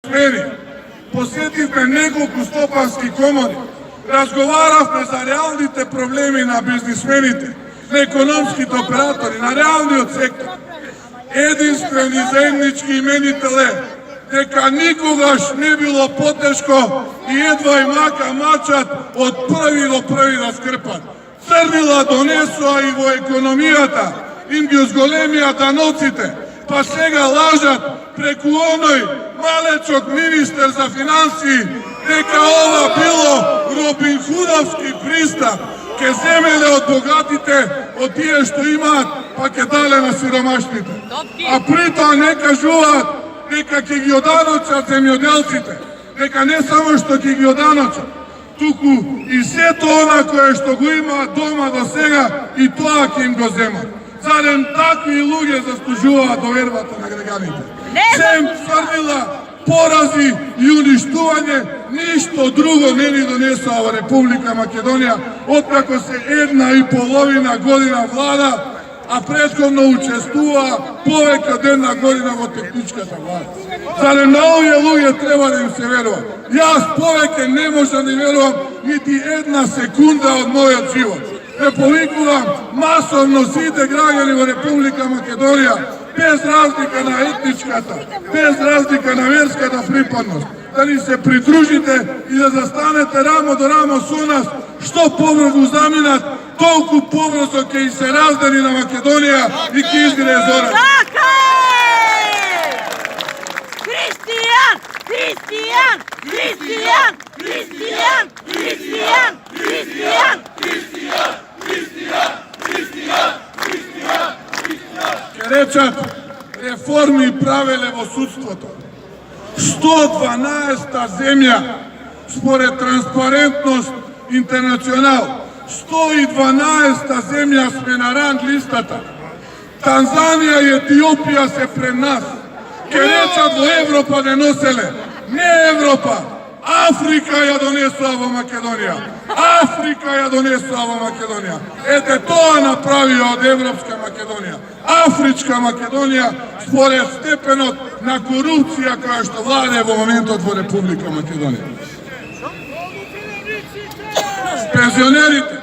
сфери. Посетивме неколку стопански комори. Разговаравме за реалните проблеми на бизнисмените, на економските оператори, на реалниот сектор. Единствен и заеднички именител е дека никогаш не било потешко и едва и мака мачат од први до први да скрпат. Црнила донесоа и во економијата, им ги зголемија даноците, па сега лажат преку оној малечок министер за финансии дека ова било робинхудовски пристап, ке земеле од богатите, од тие што имаат, па ке дале на сиромашните. А при тоа не кажуваат дека ќе ги оданочат земјоделците, дека не само што ќе ги оданочат, туку и сето она кое што го имаат дома до сега, и тоа ќе им го земат. Зарем такви луѓе заслужуваат довербата на граѓаните? Сем црнила, порази и уништување, ништо друго не ни донесоа во Република Македонија, откако се 1,5 година влада, а претходно учествува повеќе од 1 година во техничката влада. Зарем на овие луѓе треба да им се верува? Јас повеќе не можам да верувам нити 1 секунда од мојот живот. Ве повикувам масовно сите граѓани во Република Македонија, без разлика на етничката, без разлика на верската припадност, да ни се придружите и да застанете рамо до рамо со нас, што побрзо заминат, толку побрзо ќе и се раздели на Македонија и ќе изгрее зора. Така е! Христијан! Христијан! Христијан! Христијан! Христијан! Христијан! Христијан! Христијан! Христијан! Христијан! Ке речат, реформи правеле во судството. 112-та земја, според Транспарентност Интернационал, 112-та земја сме на ранг листата. Танзанија и Етиопија се пред нас. Ке речат во Европа не носеле. Не Европа, Африка ја донесоа во Македонија. Африка ја донесоа во Македонија. Ете тоа направија од Европска Македонија. Афричка Македонија според степенот на корупција која што владе во моментот во Република Македонија. Пензионерите,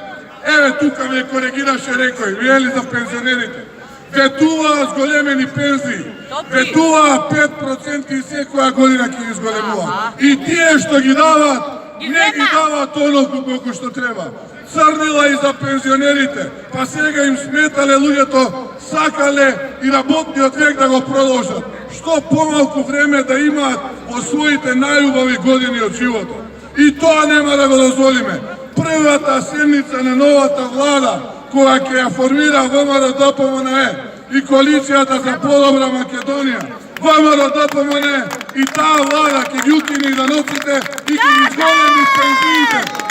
еве тука ме коригираше рекој, вели за пензионерите. Ветуваа зголемени пензии, ветуваа 5% и секоја година ќе ги зголемува. И тие што ги даваат, не ги даваат онолку колку што треба. Црнила и за пензионерите, па сега им сметале луѓето, сакале и работниот век да го продолжат. Што помалку време да имаат во своите најубави години од животот. И тоа нема да го дозволиме. Првата седница на новата влада, која ќе ја формира ВМРО-ДПМНЕ и коалицијата за подобра Македонија, ВМРО-ДПМНЕ и таа влада ќе ги укине и даноците и ќе ги зголеми пензиите.